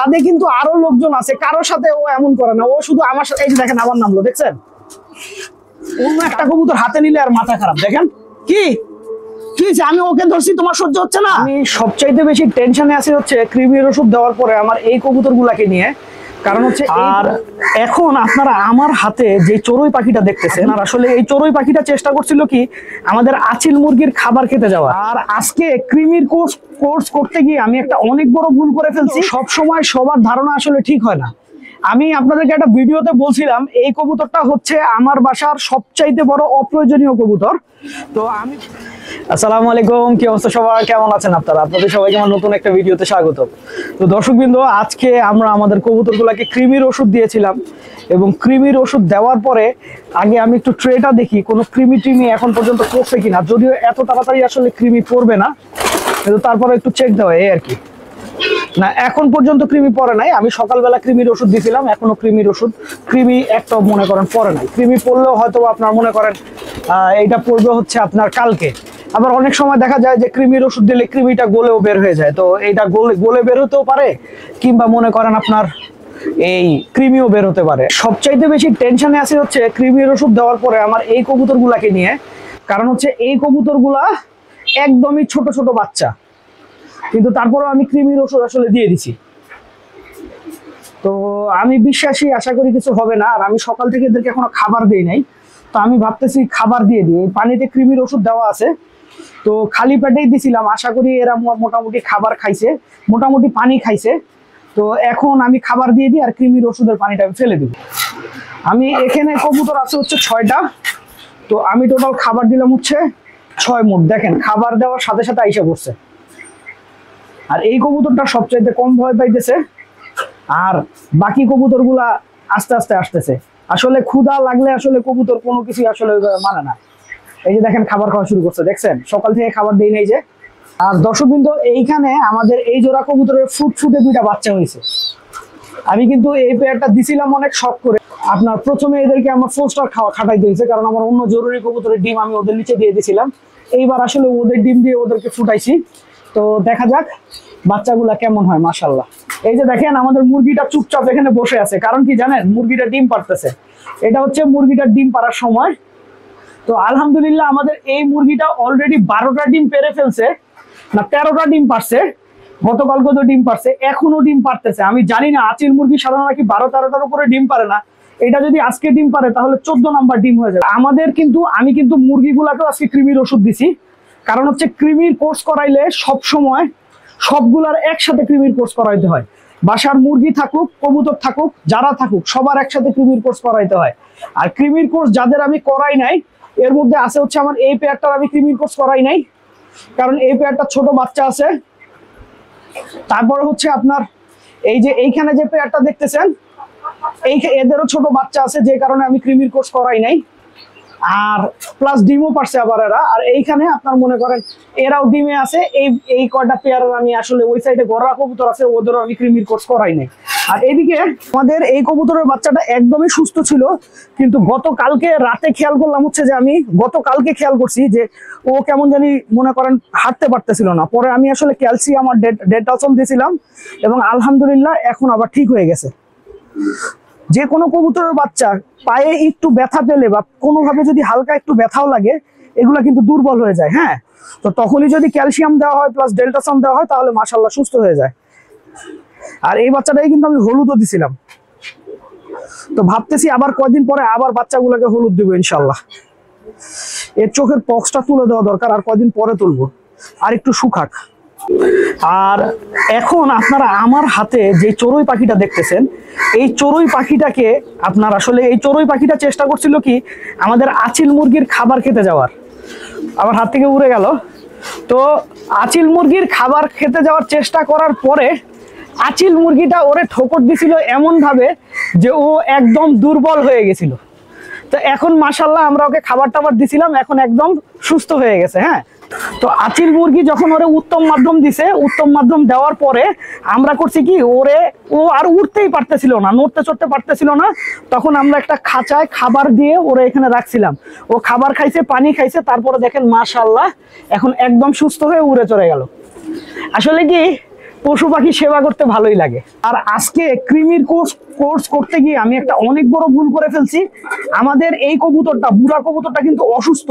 ছাদে কিন্তু আরো লোকজন আছে, কারোর সাথে ও এমন করে না, ও শুধু আমার সাথে। এই যে দেখেন আবার নামলো, দেখছেন? অন্য একটা কবুতর হাতে নিলে আর মাথা খারাপ। দেখেন কি কি যে আমি ওকে ধরছি, তোমার সহ্য হচ্ছে না। আমি সবচাইতে বেশি টেনশনে আছি হচ্ছে কৃমির ওষুধ দেওয়ার পরে আমার এই কবুতর গুলাকে নিয়ে। কারণ হচ্ছে আর এখন আপনারা আমার হাতে যে চড়ুই পাখিটা দেখতেছেন, আর আসলে এই চড়ুই পাখিটা চেষ্টা করছিল কি আমাদের আচিল মুরগির খাবার খেতে যাওয়া। আর আজকে কৃমির কোর্স করতে গিয়ে আমি একটা অনেক বড় ভুল করে ফেলছি। সব সময় সবার ধারণা আসলে ঠিক হয় না। আমি আপনাদেরকে একটা ভিডিওতে বলছিলাম এই কবুতরটা হচ্ছে আমার বাসার সবচাইতে বড় অপ্রয়োজনীয় কবুতর। তো আমি আসসালামু আলাইকুম, কি অবস্থা সবার, কেমন আছেন আপনারা? আপনাদের সবাইকে আমার নতুন একটা ভিডিওতে স্বাগত। তো দর্শকবৃন্দ, আজকে আমরা আমাদের কবুতরগুলোকে কৃমির ওষুধ দিয়েছিলাম এবং কৃমির ওষুধ দেওয়ার পরে আগে আমি একটু ট্রেটা দেখি কোনো কৃমি টিমি এখন পর্যন্ত পড়ছে কিনা। যদিও এত তাড়াতাড়ি আসলে কৃমি পড়বে না, কিন্তু তারপরে একটু চেক দেওয়া এই আর কি। না, এখন পর্যন্ত কৃমি পড়ে নাই। আমি সকালবেলা কৃমির ওষুধ দিয়েছিলাম, এখনো কৃমির ওষুধ কৃমি একটা মনে করেন পড়ে নাই। কৃমি পড়লেও হয়তো আপনার মনে করেন এইটা পড়বে হচ্ছে আপনার কালকে। আবার অনেক সময় দেখা যায় যে কৃমির ওষুধ দিলে কৃমিটা গলেও বের হয়ে যায়, তো এইটা গলে বের হতেও পারে, কিংবা মনে করেন আপনার এই কৃমিও বের হতে পারে। সবচাইতে বেশি টেনশনে আছে হচ্ছে কৃমির ওষুধ দেওয়ার পরে আমার এই কবুতরগুলাকে নিয়ে। কারণ হচ্ছে এই কবুতরগুলা একদমই ছোট ছোট বাচ্চা, কিন্তু তারপরেও আমি কৃমির ওষুধ আসলে দিয়ে দিছি। তো আমি বিশ্বাসী, আশা করি কিছু হবে না। আর আমি সকাল থেকে এদেরকে এখনো খাবার দিই নাই, তো আমি ভাবতেছি খাবার দিয়ে দিই। পানিতে কৃমির ওষুধ দেওয়া আছে, তো খালি পেটেই দিছিলাম। আশা করি এরা মোটামুটি খাবার খাইছে, মোটামুটি পানি খাইছে। তো এখন আমি খাবার দিয়ে দিই আর কৃমির ওষুধের পানিটা আমি ফেলে দিব। আমি এখানে কবুতর আছে হচ্ছে 6টা, তো আমি টোটাল খাবার দিলাম হচ্ছে 6 মুঠ। দেখেন খাবার দেওয়ার সাথে সাথে আইসা পড়ছে। আর এই কবুতরটা সবচাইতে কম ভয় পাইতেছে, আর বাকি কবুতর গুলা আস্তে আস্তে আসতেছে। আসলে ক্ষুধা লাগলে আসলে কবুতর কোনো কিছু আসলে মানে না। এই যে দেখেন খাবার খাওয়া শুরু করছে, দেখছেন? সকাল থেকে খাবার দেই নাই যে। আর দর্শকবৃন্দ, এইখানে আমাদের এই জোড়া কবুতরের ফুটে 2টা বাচ্চা হয়েছে। আমি কিন্তু এই পেয়ারটা দিছিলাম অনেক শখ করে। আপনার প্রথমে এদেরকে আমার 4 স্টার খাটাই দিয়েছে, কারণ আমার অন্য জরুরি কবুতরের ডিম আমি ওদের নিচে দিয়ে দিয়েছিলাম। এইবার আসলে ওদের ডিম দিয়ে ওদেরকে ফুটাইছি। তো দেখা যাক বাচ্চাগুলা কেমন হয়। মাশাআল্লাহ, এই যে দেখেন আমাদের মুরগিটা চুপচাপ এখানে বসে আছে। কারণ কি জানেন? মুরগিটা ডিম পারতেছে। এটা হচ্ছে মুরগিটার ডিম পাড়ার সময়। তো আলহামদুলিল্লাহ আমাদের এই মুরগিটা অলরেডি 12টা ডিম পেরে ফেলছে, না 13টা ডিম পারছে। গতকালকে তো ডিম পারছে, এখনো ডিম পারতেছে। আমি জানি না আচিল মুরগি সাধারণত নাকি 12-13টার উপরে ডিম পারে না। এটা যদি আজকে ডিম পারে তাহলে 14 নাম্বার ডিম হয়ে যাবে আমাদের। কিন্তু আমি কিন্তু মুরগিগুলাকেও আজকে কৃমির ওষুধ দিছি। কারণ হচ্ছে কৃমির কোর্স করাইলে সব সময় সবগুলার একসাথে কৃমির কোর্স করাইতে হয়। বাসার মুরগি থাকুক, কবুতর থাকুক, যারা থাকুক, সবার একসাথে কৃমির কোর্স করাইতে হয়। আর কৃমির কোর্স যাদের আমি করাই নাই, এর মধ্যে আছে হচ্ছে আমার এই পেয়ারটার আমি কৃমির কোর্স করাই নাই, কারণ এই পেয়ারটা ছোট বাচ্চা আছে। তারপরে হচ্ছে আপনার এই যে এইখানে যে পেয়ারটা দেখতেছেন, এদেরও ছোট বাচ্চা আছে, যে কারণে আমি কৃমির কোর্স করাই নাই। আর প্লাস ডিমও পারছে আবার এরা। আর এইখানে আপনার মনে করেন এরাও ডিমে আছে। এই কয়টা পেয়ারের আমি আসলে ওই সাইডে গড়া কবুতর আছে, ওদেরও আমি কৃমির কোর্স করাই নাই। আর এইদিকে আমাদের এই কবুতরের বাচ্চাটা একদমই সুস্থ ছিল, কিন্তু গতকালকে রাতে খেয়াল করলাম হচ্ছে যে আমি গতকালকে খেয়াল করছি যে ও কেমন জানি মনে করেন হাঁটতে পারতেছিল না। পরে আমি আসলে ক্যালসিয়াম আর ডেটালসন দিয়েছিলাম এবং আলহামদুলিল্লাহ এখন আবার ঠিক হয়ে গেছে। যে কোনো কবুতরের বাচ্চা পায়ে একটু ব্যথা পেলে বা কোনোভাবে যদি হালকা একটু ব্যথাও লাগে, এগুলা কিন্তু দুর্বল হয়ে যায়। হ্যাঁ, তো তখনই যদি ক্যালসিয়াম দেওয়া হয় প্লাস ডেল্টাসন দেওয়া হয় তাহলে মাশাআল্লাহ সুস্থ হয়ে যায়। আর এই বাচ্চাটাই কিন্তু আমি হলুদও দিছিলাম। তো ভাবতেছি আবার কয়দিন পরে আবার বাচ্চাগুলোকে হলুদ দিব ইনশাল্লাহ। এর চোখের পক্সটা তুলে দেওয়া দরকার, আর কয়দিন পরে তুলবো, আর একটু শুকাক। আর এখন আপনারা আমার হাতে যে চড়ুই পাখিটা দেখতেছেন, এই চড়ুই পাখিটাকে আপনার আসলে এই চড়ুই পাখিটা চেষ্টা করছিল কি আমাদের আচিল মুরগির খাবার খেতে যাওয়ার। আমার হাত থেকে উড়ে গেল। তো আচিল মুরগির খাবার খেতে যাওয়ার চেষ্টা করার পরে আচিল মুরগিটা ওরে ঠোকর দিছিল এমন ভাবে যে ও একদম দুর্বল হয়ে গেছিল। তো এখন মাশাআল্লাহ আমরা ওকে খাবার টাবার দিছিলাম, এখন একদম সুস্থ হয়ে গেছে। হ্যাঁ, তো আচিল মুরগি যখন ওরে উত্তম মাধ্যম দিছে, উত্তম মাধ্যম দেওয়ার পরে আমরা করছি কি ও আর উঠতেই পারতেছিল না, নড়তে চড়তে পারতেছিল না। তখন আমরা একটা খাঁচায় খাবার দিয়ে ওরে এখানে রাখছিলাম। ও খাবার খাইছে, পানি খাইছে, তারপরে দেখেন মাশাআল্লাহ এখন একদম সুস্থ হয়ে উড়ে চলে গেল। আসলে কি পশু পাখি সেবা করতে ভালোই লাগে। আর আজকে কৃমির কোর্স করতে গিয়ে আমি একটা অনেক বড় ভুল করে ফেলছি। আমাদের এই কবুতরটা, বুড়া কবুতরটা কিন্তু অসুস্থ,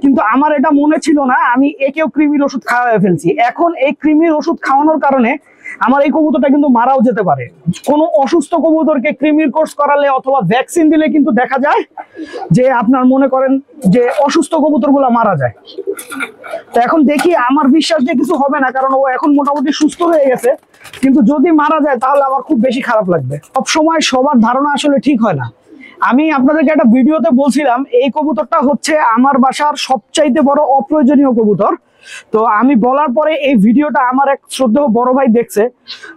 কিন্তু আমার এটা মনে ছিল না, আমি একেও কৃমির ওষুধ খাওয়াই ফেলছি। এখন এই কৃমির ওষুধ খাওয়ানোর কারণে আমার এই কবুতরটা কিন্তু মারাও যেতে পারে। কোনো অসুস্থ কবুতরকে কৃমির কোর্স করালে অথবা ভ্যাকসিন দিলে কিন্তু দেখা যায় যে আপনার মনে করেন যে অসুস্থ কবুতরগুলো মারা যায়। তো এখন দেখি, আমার বিশ্বাস যে কিছু হবে না, কারণ ও এখন মোটামুটি সুস্থ হয়ে গেছে, কিন্তু যদি মারা যায় তাহলে আমার খুব বেশি খারাপ লাগবে। সবসময় সবার ধারণা আসলে ঠিক হয় না। আমি আপনাদেরকে একটা ভিডিওতে বলছিলাম এই কবুতরটা হচ্ছে আমার বাসার সবচাইতে বড় অপ্রয়োজনীয় কবুতর। তো আমি বলার পরে এই ভিডিওটা আমার এক শ্রদ্ধেয় বড় ভাই দেখছে।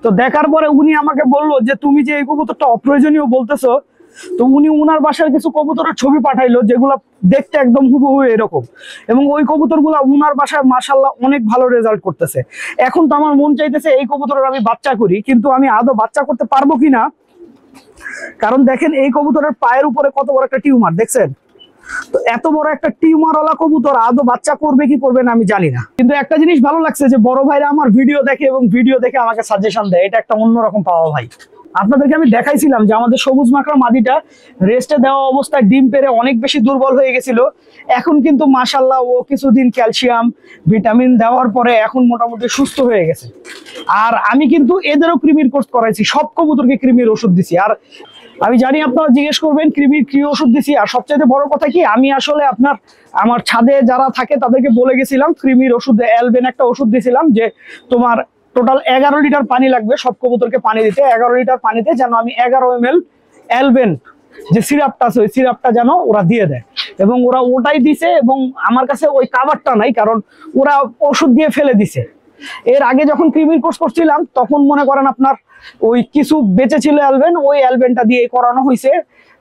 তো দেখার পরে উনি আমাকে বললো যে তুমি যে এই কবুতরটা অপ্রয়োজনীয় বলতেছো, তো উনি উনার বাসার কিছু কবুতরের ছবি পাঠাইলো যেগুলো দেখতে একদম হুবহু এরকম, এবং ওই কবুতরগুলো উনার বাসায় মাশাআল্লাহ অনেক ভালো রেজাল্ট করতেছে। এখন তো আমার মন চাইতেছে এই কবুতরের আমি বাচ্চা করি, কিন্তু আমি আদৌ বাচ্চা করতে পারবো কিনা, কারণ দেখেন এই কবুতরের পায়ের উপরে কত বড় একটা টিউমার দেখছেন। তো এত বড় একটা টিউমারওয়ালা কবুতর আদৌ বাচ্চা করবে কি করবে না আমি জানি না। কিন্তু একটা জিনিস ভালো লাগছে যে বড় ভাইরা আমার ভিডিও দেখে এবং ভিডিও দেখে আমাকে সাজেশন দেয়, এটা একটা অন্যরকম পাওয়া ভাই। আপনাদেরকে আমি দেখাইছিলাম যে আমাদের সবুজ মাকড়া মাদিটা রেস্টে দেওয়া অবস্থায় ডিম পেড়ে অনেক বেশি দুর্বল হয়ে গেছিল। এখন কিন্তু মাশাআল্লাহ ও কিছুদিন ক্যালসিয়াম ভিটামিন দেওয়ার পরে এখন মোটামুটি সুস্থ হয়ে গেছে। আর আমি কিন্তু এদেরও কৃমির কোর্স করাইছি, সব কবুতরকে কৃমির ওষুধ দিছি। আর আমি জানি আপনারা জিজ্ঞেস করবেন কৃমির কি ওষুধ দিছি। আর সবচেয়ে বড় কথা কি, আমি আসলে আমার ছাদে যারা থাকে তাদেরকে বলে গেছিলাম কৃমির ওষুধ অ্যালবেন একটা ওষুধ দিয়েছিলাম, যে তোমার টোটাল 11 লিটার পানি লাগবে সব কবুতরকে পানি দিতে। 11 লিটার পানিতে যেন আমি 11 ml অ্যালবেন যে সিরাপটা আছে ওই সিরাপটা যেন ওরা দিয়ে দেয়, এবং ওরা ওটাই দিছে। এবং আমার কাছে ওই কাভারটা নাই, কারণ ওরা ওষুধ দিয়ে ফেলে দিছে। এর আগে যখন কৃমির কোর্স করছিলাম তখন মনে করেন আপনার ওই কিছু বেঁচে ছিল অ্যালবেন, ওই অ্যালবেনটা দিয়ে করানো হয়েছে।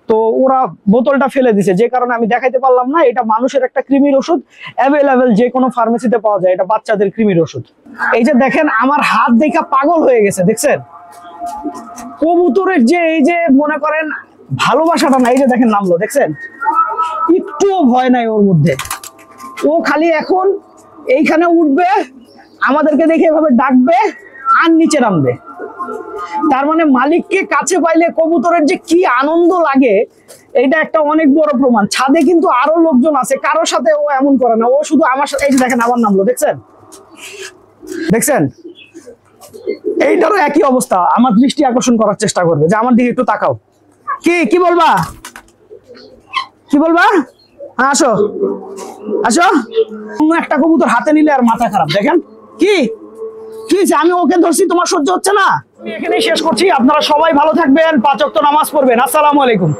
তো ওরা বোতলটা ফেলে দিছে, যে কারণে আমি দেখাইতে পারলাম না। এটা মানুষের একটা কৃমির ওষুধ, অ্যাভেলেবেল যে কোনো ফার্মেসিতে পাওয়া যায়, এটা বাচ্চাদের কৃমির ওষুধ। এই যে দেখেন আমার হাত দেখা পাগল হয়ে গেছে দেখছেন। কবুতরের যে এই যে মনে করেন ভালোবাসাটা না, এই যে দেখেন নামলো দেখছেন, একটুও ভয় নাই ওর মধ্যে। ও খালি এখন এইখানে উঠবে, আমাদেরকে দেখে এভাবে ডাকবে আর নিচে নামবে। তার মানে মালিককে কাছে পাইলে কবুতরের যে কি আনন্দ লাগে, এটা একটা অনেক বড় প্রমাণ। ছাদে কিন্তু আরো লোকজন আছে, কারোর সাথে ও এমন করে না, ও শুধু আমার সাথে। এই যে দেখেন আবার নামলো দেখছেন, দেখছেন এইটারও একই অবস্থা। আমার দৃষ্টি আকর্ষণ করার চেষ্টা করবে যে আমার দিকে একটু তাকাও। কি বলবা, কি বলবা? আসো আসো। একটা কবুতর হাতে নিলে আর মাথা খারাপ। দেখেন কি আমি ওকে ধরছি, তোমার সহ্য হচ্ছে না। আমি এখানেই শেষ করছি। আপনারা সবাই ভালো থাকবেন, 5 ওয়াক্ত নামাজ পড়বেন। আসসালামু আলাইকুম।